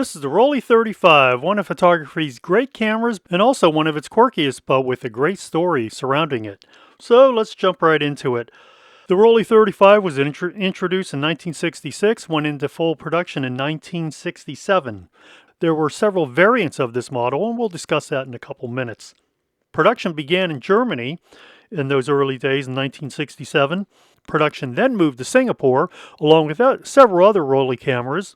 This is the Rollei 35, one of photography's great cameras and also one of its quirkiest, but with a great story surrounding it. So let's jump right into it. The Rollei 35 was introduced in 1966, went into full production in 1967. There were several variants of this model, and we'll discuss that in a couple minutes. Production began in Germany in those early days in 1967. Production then moved to Singapore, along with several other Rollei cameras,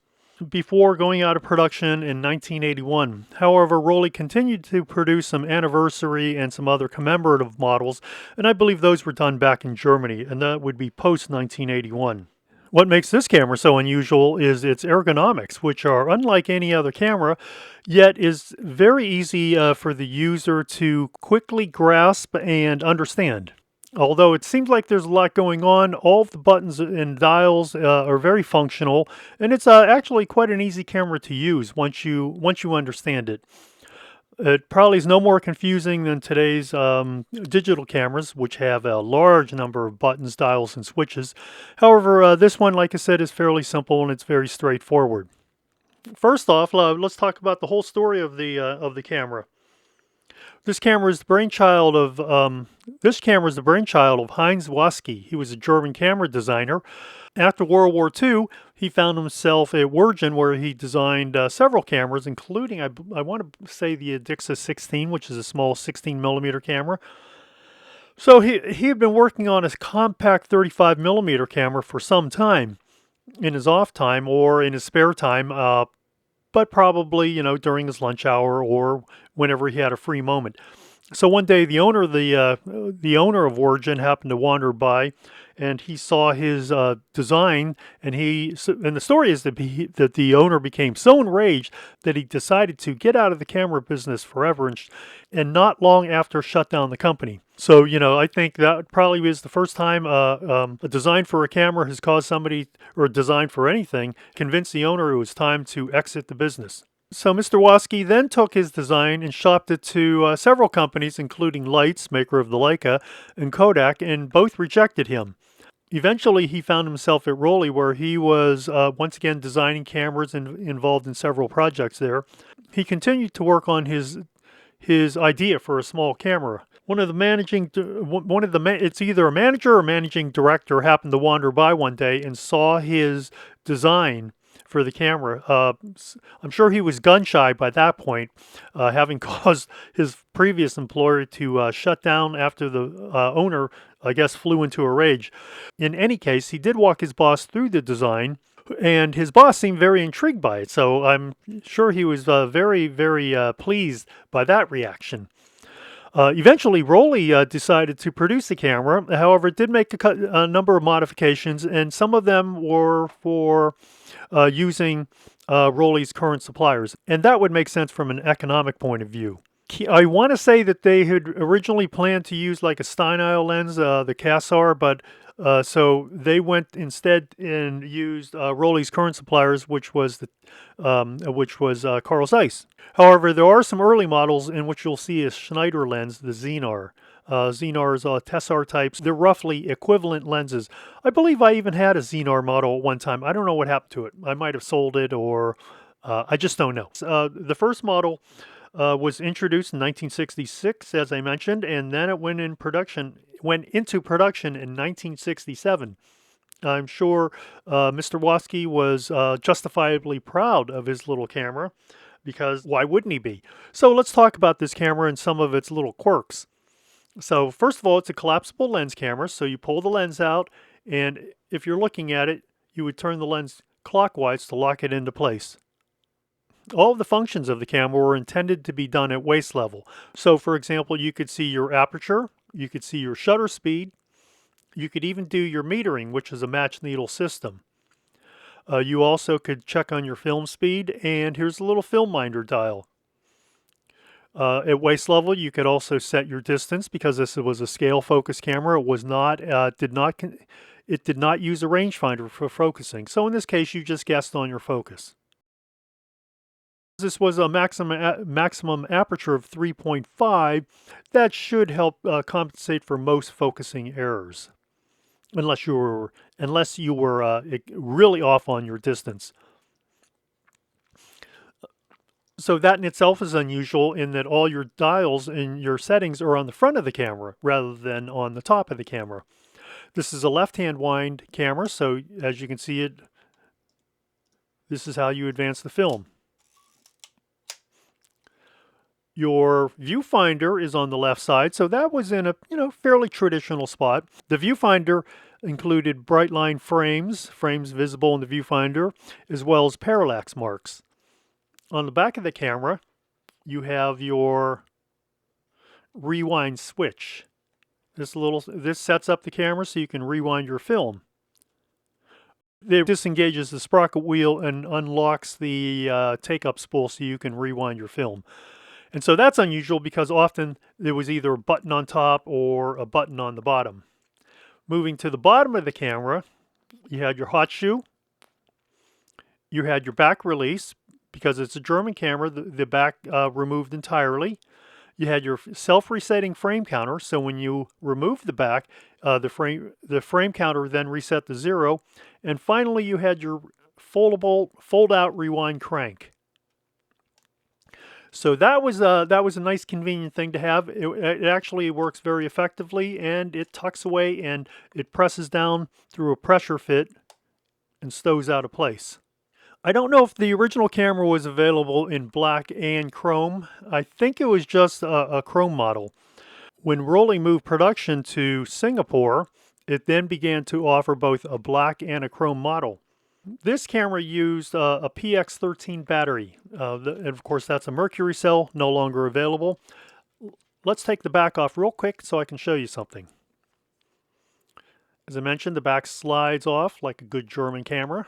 before going out of production in 1981. However, Rollei continued to produce some anniversary and some other commemorative models, and I believe those were done back in Germany, and that would be post 1981. What makes this camera so unusual is its ergonomics, which are unlike any other camera, yet is very easy for the user to quickly grasp and understand. Although it seems like there's a lot going on, all of the buttons and dials are very functional, and it's actually quite an easy camera to use once you understand it. It probably is no more confusing than today's digital cameras, which have a large number of buttons, dials, and switches. However, this one, like I said, is fairly simple and it's very straightforward. First off, let's talk about the whole story of the camera. This camera is the brainchild of Heinz Watzke. He was a German camera designer. After World War II, he found himself at Wirgin, where he designed several cameras, including I want to say the Adixa 16, which is a small 16 millimeter camera. So he had been working on a compact 35 millimeter camera for some time, in his off time or in his spare time. But probably, during his lunch hour or whenever he had a free moment. So one day, the owner of Wirgin happened to wander by, and he saw his design, and the story is that the owner became so enraged that he decided to get out of the camera business forever, and not long after shut down the company. So, I think that probably is the first time a design for a camera has caused somebody, or a design for anything, convince the owner it was time to exit the business. So Mr. Watzke then took his design and shopped it to several companies, including Leitz, maker of the Leica, and Kodak, and both rejected him. Eventually, he found himself at Rollei, where he was once again designing cameras and involved in several projects there. He continued to work on his idea for a small camera. It's either a manager or managing director happened to wander by one day and saw his design for the camera. I'm sure he was gun shy by that point, having caused his previous employer to shut down after the owner, I guess, flew into a rage. In any case, he did walk his boss through the design, and his boss seemed very intrigued by it, so I'm sure he was very, very pleased by that reaction. Eventually, Rollei decided to produce the camera. However, it did make a number of modifications, and some of them were for using Rollei's current suppliers. And that would make sense from an economic point of view. I want to say that they had originally planned to use like a Steinile lens, the Cassar, but so they went instead and used Rollei's current suppliers, which was Carl Zeiss. However, there are some early models in which you'll see a Schneider lens, the Zenar. Zenar's Tessar types. They're roughly equivalent lenses. I believe I even had a Zenar model at one time. I don't know what happened to it. I might have sold it, or I just don't know. The first model was introduced in 1966, as I mentioned, and then it went into production in 1967. I'm sure Mr. Watzke was justifiably proud of his little camera, because why wouldn't he be? So let's talk about this camera and some of its little quirks. So first of all, it's a collapsible lens camera, so you pull the lens out, and if you're looking at it, you would turn the lens clockwise to lock it into place. All of the functions of the camera were intended to be done at waist level. So for example, you could see your aperture, you could see your shutter speed, you could even do your metering, which is a match needle system. You also could check on your film speed, and here's a little film minder dial. At waist level, you could also set your distance, because this was a scale focus camera. It did not use a rangefinder for focusing. So in this case, you just guessed on your focus. This was a maximum aperture of 3.5. That should help compensate for most focusing errors, unless you were really off on your distance. So that in itself is unusual in that all your dials and your settings are on the front of the camera rather than on the top of the camera. This is a left-hand wind camera, so as you can see it, this is how you advance the film. Your viewfinder is on the left side, so that was in a fairly traditional spot. The viewfinder included bright line frames visible in the viewfinder, as well as parallax marks. On the back of the camera, you have your rewind switch. This sets up the camera so you can rewind your film. It disengages the sprocket wheel and unlocks the take-up spool so you can rewind your film. And so that's unusual because often there was either a button on top or a button on the bottom. Moving to the bottom of the camera, you had your hot shoe. You had your back release. Because it's a German camera, the back removed entirely. You had your self-resetting frame counter, so when you remove the back, the frame counter then reset to 0. And finally, you had your fold-out rewind crank. So that was a nice, convenient thing to have. It actually works very effectively, and it tucks away and it presses down through a pressure fit and stows out of place. I don't know if the original camera was available in black and chrome. I think it was just a chrome model. When Rollei moved production to Singapore, it then began to offer both a black and a chrome model. This camera used a PX13 battery, and of course that's a mercury cell, no longer available. Let's take the back off real quick so I can show you something. As I mentioned, the back slides off like a good German camera.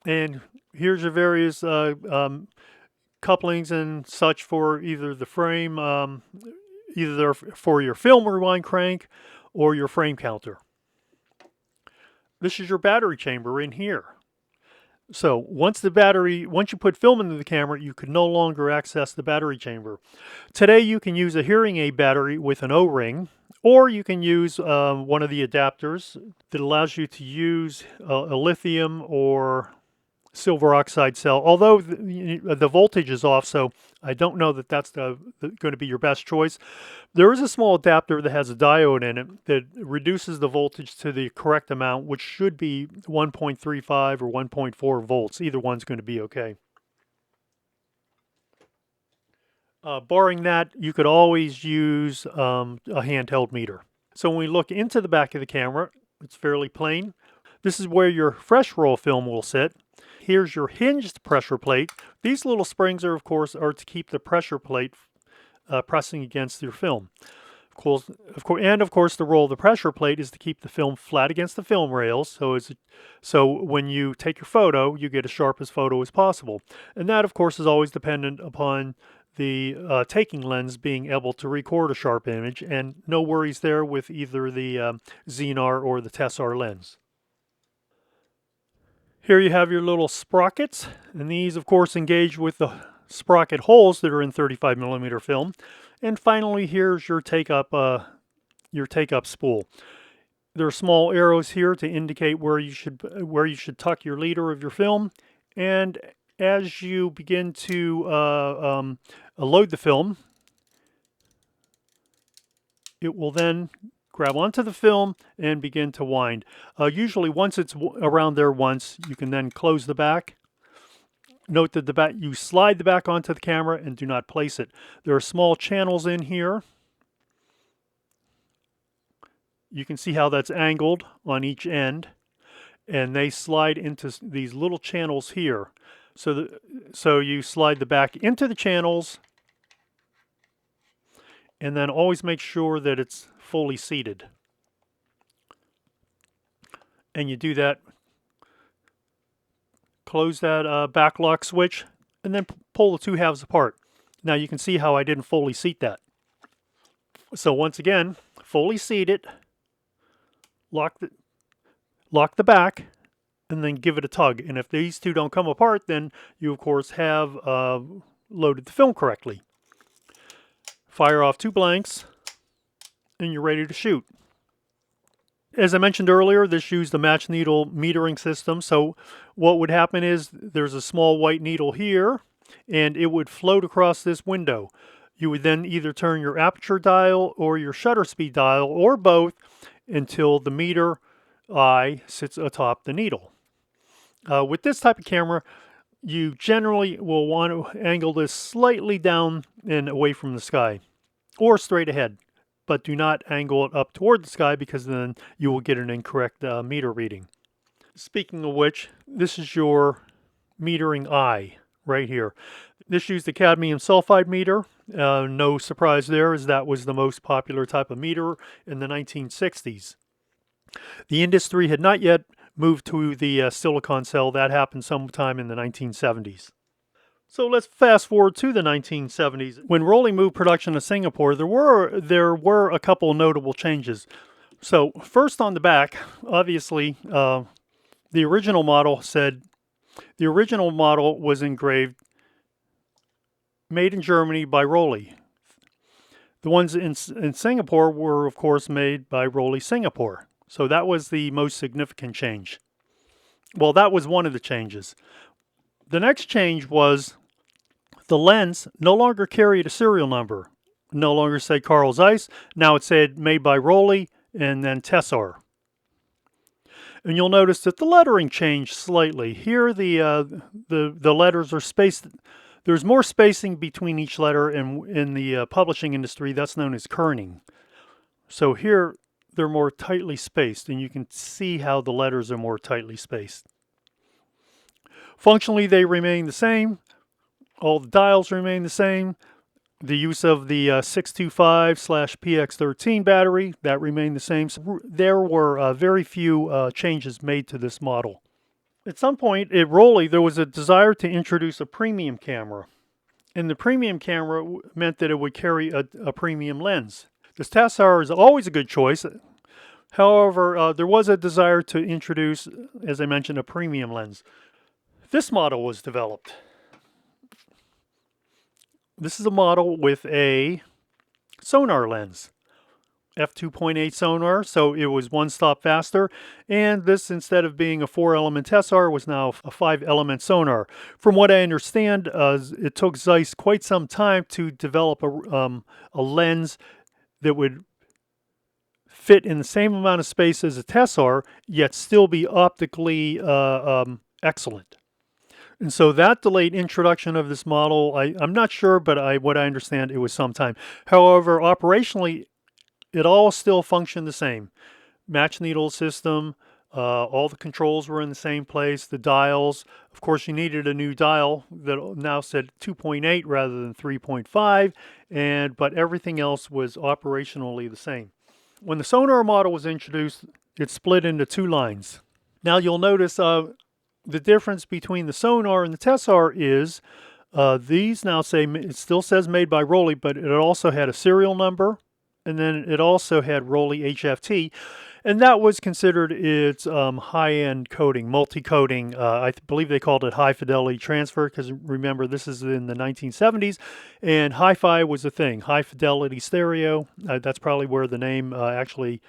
And here's your various couplings and such for either the frame, either for your film rewind crank or your frame counter. This is your battery chamber in here. So once you put film into the camera, you can no longer access the battery chamber. Today you can use a hearing aid battery with an O-ring, or you can use one of the adapters that allows you to use a lithium or silver oxide cell, although the voltage is off, so I don't know that that's going to be your best choice. There is a small adapter that has a diode in it that reduces the voltage to the correct amount, which should be 1.35 or 1.4 volts. Either one's going to be okay. Barring that, you could always use a handheld meter. So when we look into the back of the camera, it's fairly plain. This is where your fresh roll film will sit. Here's your hinged pressure plate. These little springs are, of course, to keep the pressure plate pressing against your film. Of course, the role of the pressure plate is to keep the film flat against the film rails. So when you take your photo, you get as sharp as photo as possible. And that, of course, is always dependent upon the taking lens being able to record a sharp image, and no worries there with either the Xenar or the Tessar lens. Here you have your little sprockets, and these of course engage with the sprocket holes that are in 35mm film. And finally, here's your take-up spool. There are small arrows here to indicate where you should tuck your leader of your film. And as you begin to load the film, it will then grab onto the film and begin to wind. Usually once it's around there once, you can then close the back. Note that you slide the back onto the camera and do not place it. There are small channels in here. You can see how that's angled on each end, and they slide into these little channels here. So you slide the back into the channels, and then always make sure that it's fully seated. And you do that, close that back lock switch, and then pull the two halves apart. Now you can see how I didn't fully seat that. So once again, fully seat it, lock the back, and then give it a tug. And if these two don't come apart, then you of course have loaded the film correctly. Fire off 2 blanks, and you're ready to shoot. As I mentioned earlier, this used a match needle metering system. So what would happen is there's a small white needle here, and it would float across this window. You would then either turn your aperture dial or your shutter speed dial, or both, until the meter eye sits atop the needle. With this type of camera, you generally will want to angle this slightly down and away from the sky, or straight ahead, but do not angle it up toward the sky because then you will get an incorrect meter reading. Speaking of which, this is your metering eye right here. This used a cadmium sulfide meter. No surprise there, as that was the most popular type of meter in the 1960s. The industry had not yet moved to the silicon cell. That happened sometime in the 1970s. So let's fast forward to the 1970s. When Rollei moved production to Singapore, there were a couple of notable changes. So first on the back, obviously, the original model was engraved made in Germany by Rollei. The ones in Singapore were, of course, made by Rollei Singapore. So that was the most significant change. Well, that was one of the changes. The next change was the lens no longer carried a serial number. No longer said Carl Zeiss. Now it said made by Rollei and then Tessar. And you'll notice that the lettering changed slightly. Here the letters are spaced. There's more spacing between each letter, and in the publishing industry, that's known as kerning. So here they're more tightly spaced, and you can see how the letters are more tightly spaced. Functionally, they remain the same. All the dials remain the same. The use of the 625/PX13 battery, that remained the same. So there were very few changes made to this model. At some point at Rollei, there was a desire to introduce a premium camera. And the premium camera meant that it would carry a premium lens. This Tessar is always a good choice. However, there was a desire to introduce, as I mentioned, a premium lens. This model was developed. This is a model with a sonar lens. f2.8 sonar, so it was one stop faster. And this, instead of being a 4-element Tessar, was now a 5-element sonar. From what I understand, it took Zeiss quite some time to develop a lens that would fit in the same amount of space as a Tessar, yet still be optically excellent. And so that delayed introduction of this model. I'm not sure, but what I understand, it was some time. However, operationally, it all still functioned the same. Match needle system, all the controls were in the same place, the dials. Of course, you needed a new dial that now said 2.8 rather than 3.5, but everything else was operationally the same. When the sonar model was introduced, it split into two lines. Now you'll notice the difference between the sonar and the Tessar is these now say, it still says made by Rollei, but it also had a serial number, and then it also had Rollei HFT, and that was considered its high-end coding, multi-coding. I believe they called it high-fidelity transfer, because remember, this is in the 1970s, and hi-fi was a thing, high-fidelity stereo. That's probably where the name actually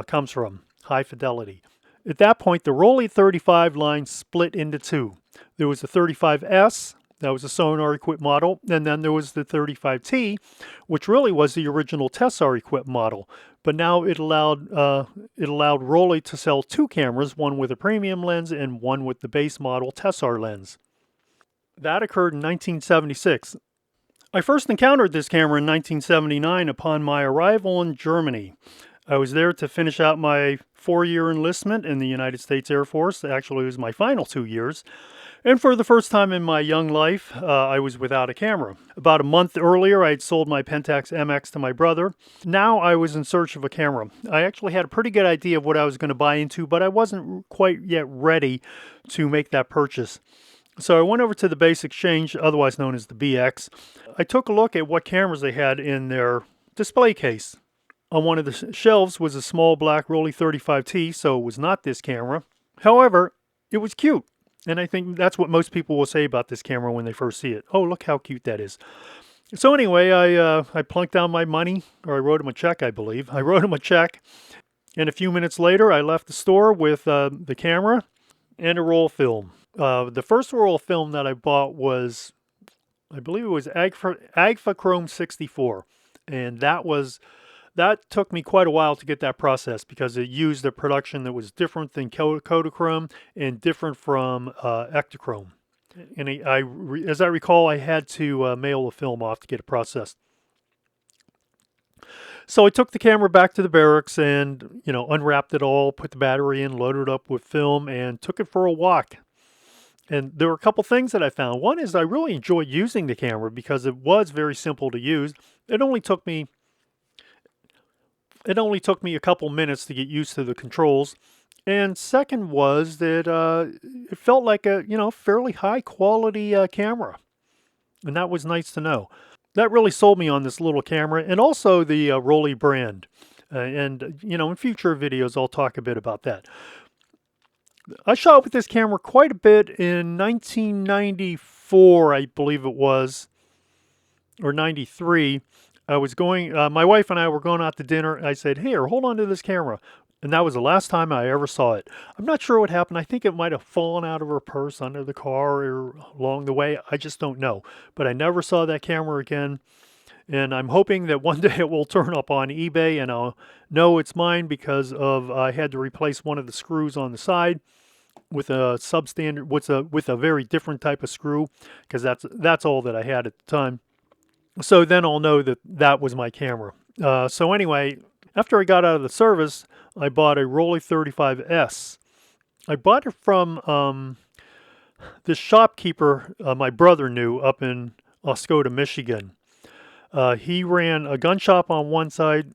comes from, high-fidelity. At that point, the Rollei 35 line split into two. There was the 35S, that was a sonar-equipped model, and then there was the 35T, which really was the original Tessar-equipped model. But now it allowed Rollei to sell two cameras, one with a premium lens and one with the base model Tessar lens. That occurred in 1976. I first encountered this camera in 1979 upon my arrival in Germany. I was there to finish out my 4-year enlistment in the United States Air Force. Actually, it was my final 2 years. And for the first time in my young life, I was without a camera. About a month earlier, I had sold my Pentax MX to my brother. Now I was in search of a camera. I actually had a pretty good idea of what I was going to buy into, but I wasn't quite yet ready to make that purchase. So I went over to the Base Exchange, otherwise known as the BX. I took a look at what cameras they had in their display case. On one of the shelves was a small black Rollei 35T, so it was not this camera. However, it was cute. And I think that's what most people will say about this camera when they first see it. Oh, look how cute that is. So anyway, I plunked down my money, or I wrote him a check, I believe. I wrote him a check, And a few minutes later, I left the store with the camera and a roll of film. The first roll of film that I bought was, I believe it was Agfa Chrome 64. And that took me quite a while to get that process because it used a production that was different than Kodachrome and different from Ektachrome. And as I recall, I had to mail the film off to get it processed. So I took the camera back to the barracks and, unwrapped it all, put the battery in, loaded it up with film, and took it for a walk. And there were a couple things that I found. One is I really enjoyed using the camera because it was very simple to use. It only took me a couple minutes to get used to the controls. And second was that it felt like a fairly high quality camera, and that was nice to know. That really sold me on this little camera, and also the Rollei brand. And in future videos, I'll talk a bit about that. I shot with this camera quite a bit in 1994, I believe it was, or 93. I was going, my wife and I were going out to dinner. I said, "Here, hold on to this camera." And that was the last time I ever saw it. I'm not sure what happened. I think it might have fallen out of her purse under the car or along the way. I just don't know. But I never saw that camera again. And I'm hoping that one day it will turn up on eBay and I'll know it's mine because I had to replace one of the screws on the side with a substandard, with a very different type of screw, because that's all that I had at the time. So then I'll know that that was my camera. So anyway, after I got out of the service, I bought a Rollei 35S. I bought it from this shopkeeper my brother knew up in Oscoda, Michigan. He ran a gun shop on one side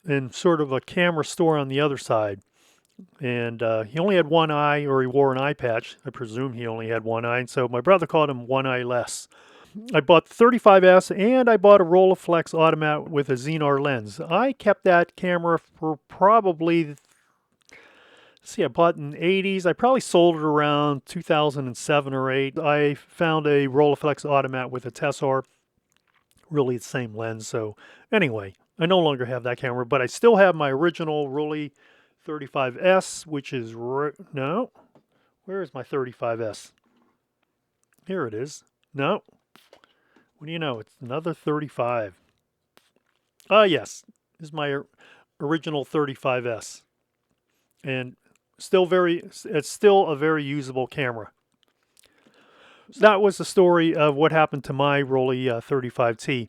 and sort of a camera store on the other side. And he only had one eye, or he wore an eye patch. I presume he only had one eye, and so my brother called him One Eye Less. I bought the 35S, and I bought a Rolleiflex automat with a Xenar lens. I kept that camera for probably, I bought it in the 80s. I probably sold it around 2007 or 8. I found a Rolleiflex automat with a Tessar, really the same lens. So anyway, I no longer have that camera, but I still have my original Rollei 35S, which is, no, where is my 35S? Here it is. No. What do you know? It's another 35. Yes. This is my original 35S. And it's still a very usable camera. So that was the story of what happened to my Rollei 35T.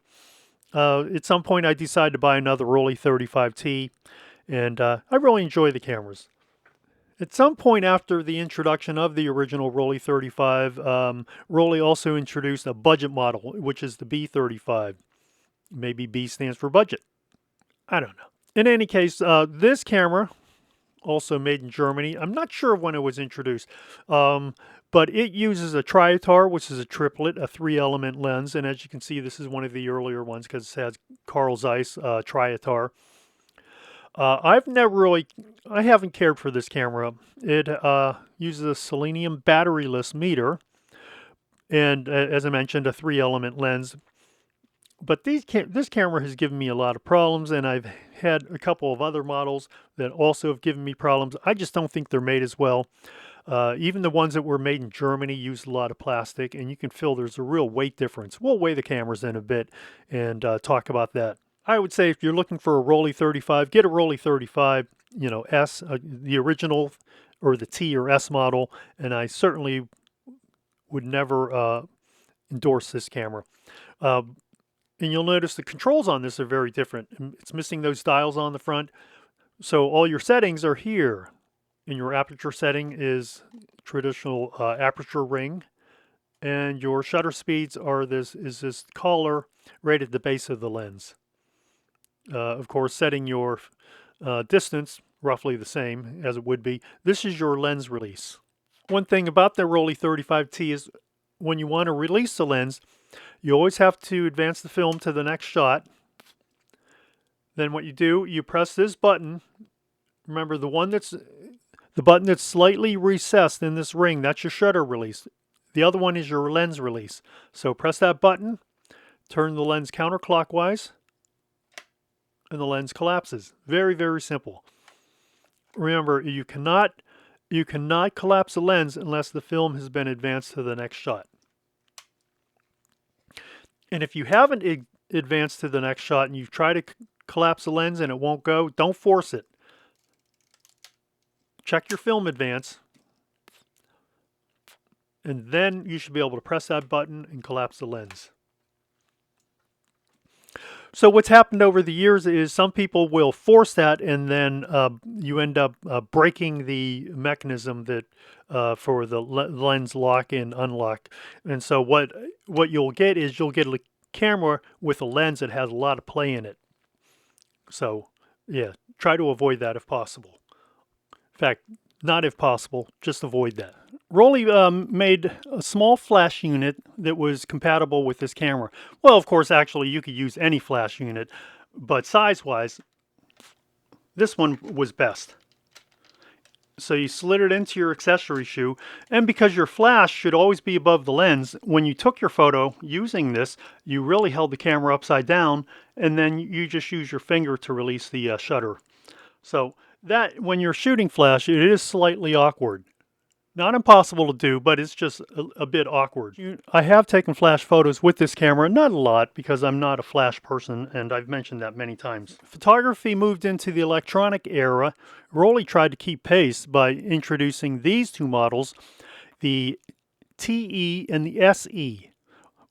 At some point I decided to buy another Rollei 35T, and I really enjoy the cameras. At some point after the introduction of the original Rollei 35, Rollei also introduced a budget model, which is the B35. Maybe B stands for budget. I don't know. In any case, this camera, also made in Germany, I'm not sure when it was introduced, but it uses a Triatar, which is a triplet, a 3-element lens. And as you can see, this is one of the earlier ones because it has Carl Zeiss Triatar. I haven't cared for this camera. It uses a selenium batteryless meter, and as I mentioned, a 3-element lens. But this camera has given me a lot of problems, and I've had a couple of other models that also have given me problems. I just don't think they're made as well. Even the ones that were made in Germany used a lot of plastic, and you can feel there's a real weight difference. We'll weigh the cameras in a bit and talk about that. I would say if you're looking for a Rollei 35, get a Rollei 35, S, the original, or the T or S model, and I certainly would never endorse this camera. And you'll notice the controls on this are very different. It's missing those dials on the front. So all your settings are here. And your aperture setting is traditional aperture ring. And your shutter speeds are this collar right at the base of the lens. Of course, setting your distance roughly the same as it would be. This is your lens release. One thing about the Rollei 35T is when you want to release the lens, you always have to advance the film to the next shot. Then what you do, you press this button. Remember, the button that's slightly recessed in this ring, that's your shutter release. The other one is your lens release. So press that button, turn the lens counterclockwise, and the lens collapses. Very, very simple. Remember, you cannot collapse a lens unless the film has been advanced to the next shot. And if you haven't advanced to the next shot and you've tried to collapse the lens and it won't go, don't force it. Check your film advance, and then you should be able to press that button and collapse the lens. So what's happened over the years is some people will force that, and then you end up breaking the mechanism that for the lens lock and unlock. And so what you'll get is you'll get a camera with a lens that has a lot of play in it. So yeah, try to avoid that if possible. In fact, not if possible, just avoid that. Rollei made a small flash unit that was compatible with this camera. Well, of course, actually, you could use any flash unit, but size-wise, this one was best. So you slid it into your accessory shoe, and because your flash should always be above the lens, when you took your photo using this, you really held the camera upside down, and then you just use your finger to release the shutter. So that, when you're shooting flash, it is slightly awkward. Not impossible to do, but it's just a bit awkward. I have taken flash photos with this camera, not a lot because I'm not a flash person, and I've mentioned that many times. Photography moved into the electronic era. Rollei tried to keep pace by introducing these two models, the TE and the SE.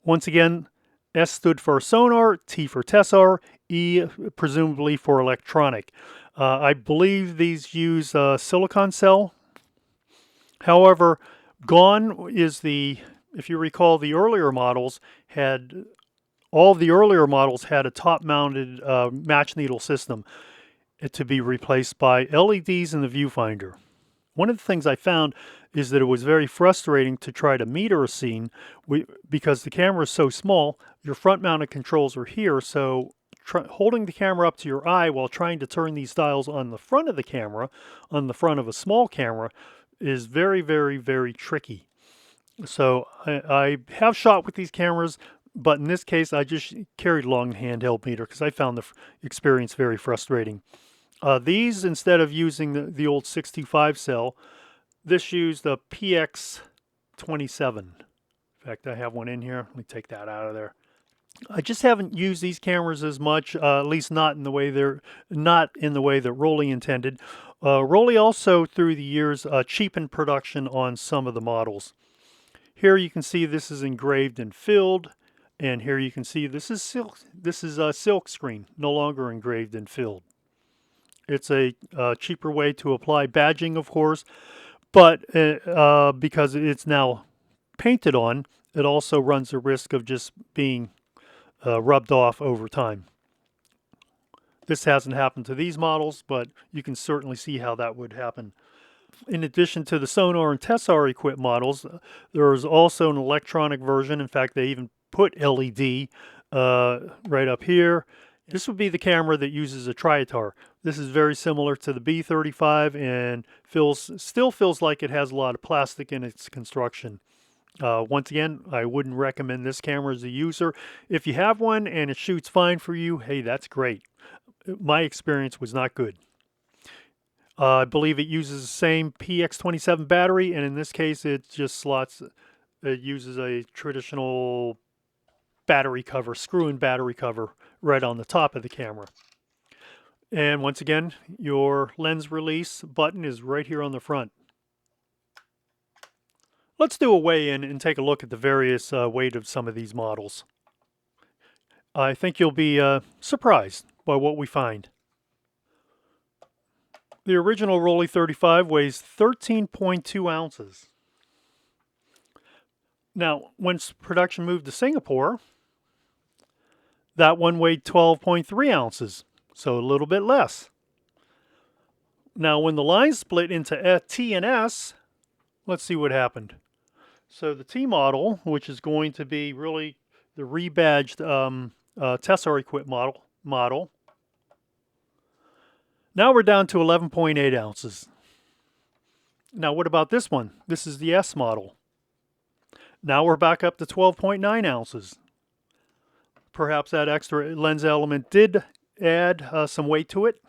Once again, S stood for sonar, T for tessar, E presumably for electronic. I believe these use a silicon cell. However, gone is if you recall, the earlier models had, all the earlier models had a top-mounted match needle system to be replaced by LEDs in the viewfinder. One of the things I found is that it was very frustrating to try to meter a scene because the camera is so small. Your front-mounted controls are here, so holding the camera up to your eye while trying to turn these dials on the front of the camera, on the front of a small camera, is very, very, very tricky. So I have shot with these cameras, but in this case I just carried along the handheld meter because I found the experience very frustrating. These, instead of using the old 625 cell, this used a PX27. In fact, I have one in here. Let me take that out of there. I just haven't used these cameras as much, at least not in the way that Rollei intended. Rollei also, through the years, cheapened production on some of the models. Here you can see this is engraved and filled, and here you can see this is silk. This is a silk screen, no longer engraved and filled. It's a cheaper way to apply badging, of course, but because it's now painted on, it also runs the risk of just being rubbed off over time. This hasn't happened to these models, but you can certainly see how that would happen. In addition to the sonar and tessar equipped models, there is also an electronic version. In fact, they even put LED right up here. This would be the camera that uses a triatar. This is very similar to the B35 and still feels like it has a lot of plastic in its construction. Once again, I wouldn't recommend this camera as a user. If you have one and it shoots fine for you, hey, that's great. My experience was not good. I believe it uses the same PX27 battery, and in this case it just it uses a traditional battery cover, screw-in battery cover right on the top of the camera. And once again, your lens release button is right here on the front. Let's do a weigh-in and take a look at the various weight of some of these models. I think you'll be surprised by what we find. The original Rollei 35 weighs 13.2 ounces. Now, once production moved to Singapore, that one weighed 12.3 ounces, so a little bit less. Now, when the line split into T and S, let's see what happened. So the T model, which is going to be really the rebadged tessar equipped model, now we're down to 11.8 ounces. Now what about this one? This is the S model. Now we're back up to 12.9 ounces. Perhaps that extra lens element did add some weight to it.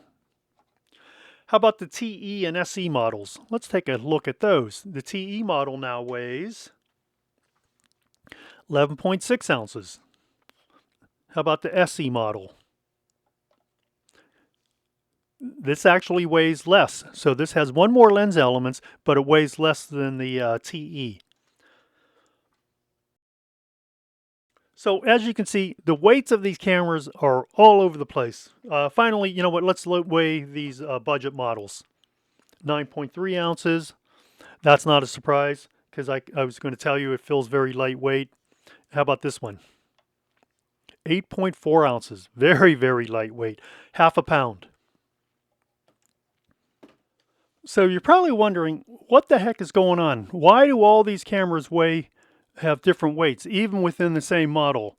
How about the TE and SE models? Let's take a look at those. The TE model now weighs 11.6 ounces. How about the SE model? This actually weighs less. So this has one more lens elements, but it weighs less than the TE. So as you can see, the weights of these cameras are all over the place. Finally, you know what, let's weigh these budget models. 9.3 ounces. That's not a surprise because I was going to tell you it feels very lightweight. How about this one? 8.4 ounces. Very, very lightweight. Half a pound. So you're probably wondering, what the heck is going on? Why do all these cameras have different weights, even within the same model?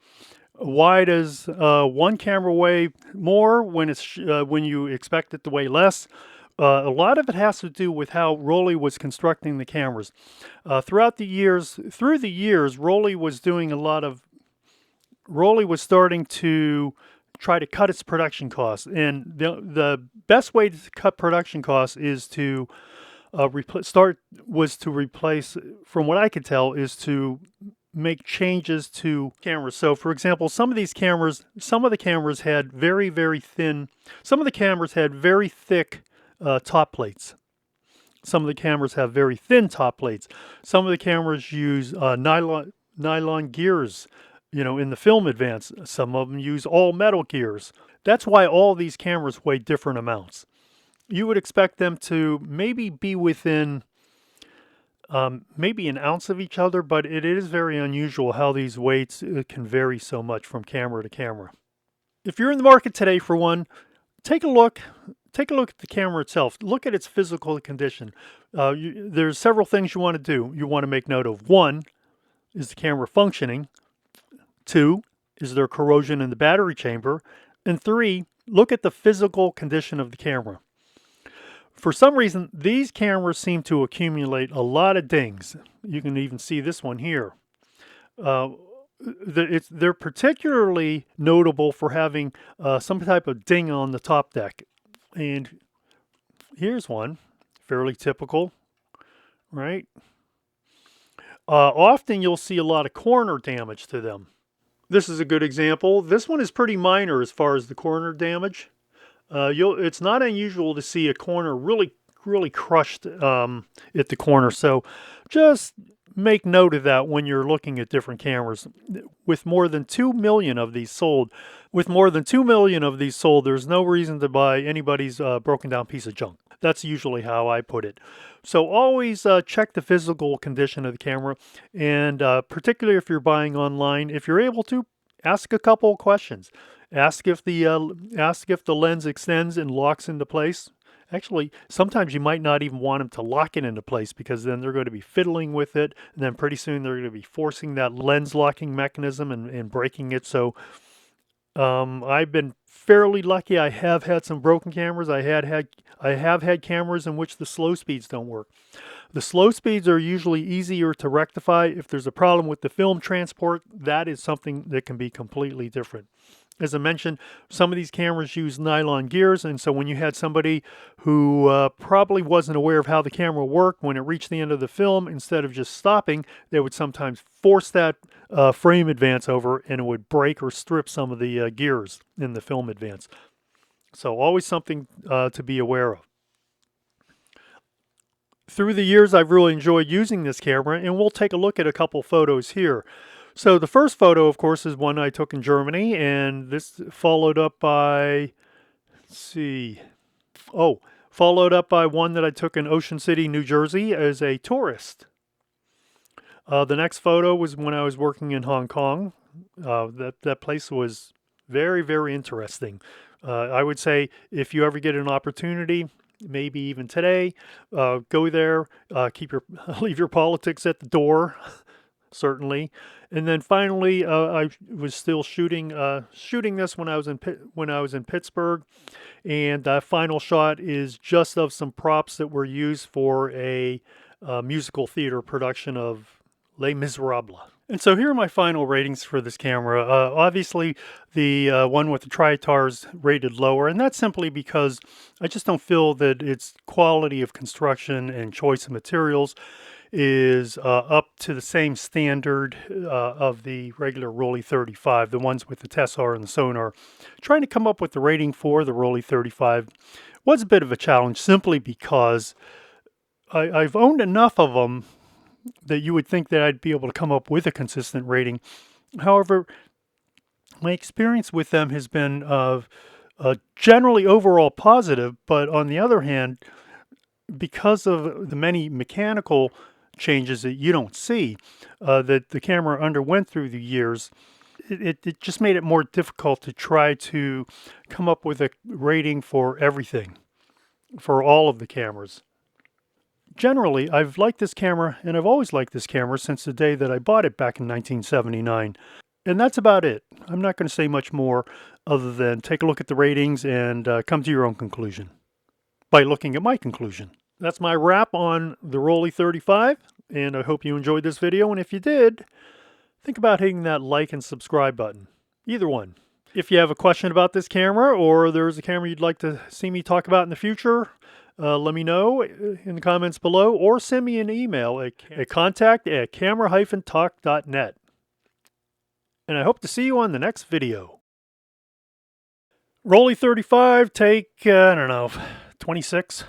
Why does one camera weigh more when you expect it to weigh less? A lot of it has to do with how Rollei was constructing the cameras. Through the years, Rollei was starting to try to cut its production costs, and the best way to cut production costs is to replace, from what I could tell, is to make changes to cameras. So for example, some of the cameras had very, very thin, some of the cameras had very thick top plates. Some of the cameras have very thin top plates. Some of the cameras use nylon gears, you know, in the film advance. Some of them use all metal gears. That's why all these cameras weigh different amounts. You would expect them to maybe be within maybe an ounce of each other, but it is very unusual how these weights can vary so much from camera to camera. If you're in the market today for one, take a look at the camera itself. Look at its physical condition. There's several things you want to do. You want to make note of. One, is the camera functioning? Two, is there corrosion in the battery chamber? And three, look at the physical condition of the camera. For some reason, these cameras seem to accumulate a lot of dings. You can even see this one here. They're particularly notable for having some type of ding on the top deck. And here's one, fairly typical, right? Often you'll see a lot of corner damage to them. This is a good example. This one is pretty minor as far as the corner damage. It's not unusual to see a corner really crushed at the corner. So just make note of that when you're looking at different cameras. With more than 2 million of these sold, there's no reason to buy anybody's broken down piece of junk. That's usually how I put it. So always check the physical condition of the camera, and particularly if you're buying online, if you're able to, ask a couple of questions. Ask if the lens extends and locks into place. Actually, sometimes you might not even want them to lock it into place, because then they're going to be fiddling with it, and then pretty soon they're going to be forcing that lens locking mechanism and breaking it. So I've been fairly lucky. I have had some broken cameras. I have had cameras in which the slow speeds don't work. The slow speeds are usually easier to rectify. If there's a problem with the film transport, that is something that can be completely different. As I mentioned, some of these cameras use nylon gears, and so when you had somebody who probably wasn't aware of how the camera worked, when it reached the end of the film, instead of just stopping, they would sometimes force that frame advance over, and it would break or strip some of the gears in the film advance. So always something to be aware of. Through the years, I've really enjoyed using this camera, and we'll take a look at a couple photos here. So the first photo, of course, is one I took in Germany, and this followed up by, followed up by one that I took in Ocean City, New Jersey as a tourist. The next photo was when I was working in Hong Kong. That place was very, very interesting. I would say if you ever get an opportunity, maybe even today, go there, leave your politics at the door. Certainly. And then finally, I was still shooting this when I was in Pittsburgh, and that final shot is just of some props that were used for a musical theater production of Les Miserables. And so here are my final ratings for this camera. Obviously, the one with the tri-tar is rated lower, and that's simply because I just don't feel that its quality of construction and choice of materials is up to the same standard of the regular Rollei 35, the ones with the Tessar and the sonar. Trying to come up with the rating for the Rollei 35 was a bit of a challenge, simply because I've owned enough of them that you would think that I'd be able to come up with a consistent rating. However, my experience with them has been generally overall positive, but on the other hand, because of the many mechanical changes that you don't see that the camera underwent through the years, it just made it more difficult to try to come up with a rating for everything, for all of the cameras. Generally, I've liked this camera, and I've always liked this camera since the day that I bought it back in 1979. And that's about it. I'm not going to say much more other than take a look at the ratings and come to your own conclusion by looking at my conclusion. That's my wrap on the Rollei 35, and I hope you enjoyed this video. And if you did, think about hitting that like and subscribe button. Either one. If you have a question about this camera, or there's a camera you'd like to see me talk about in the future, let me know in the comments below, or send me an email at contact@camera-talk.net. And I hope to see you on the next video. Rollei 35, take, I don't know, 26.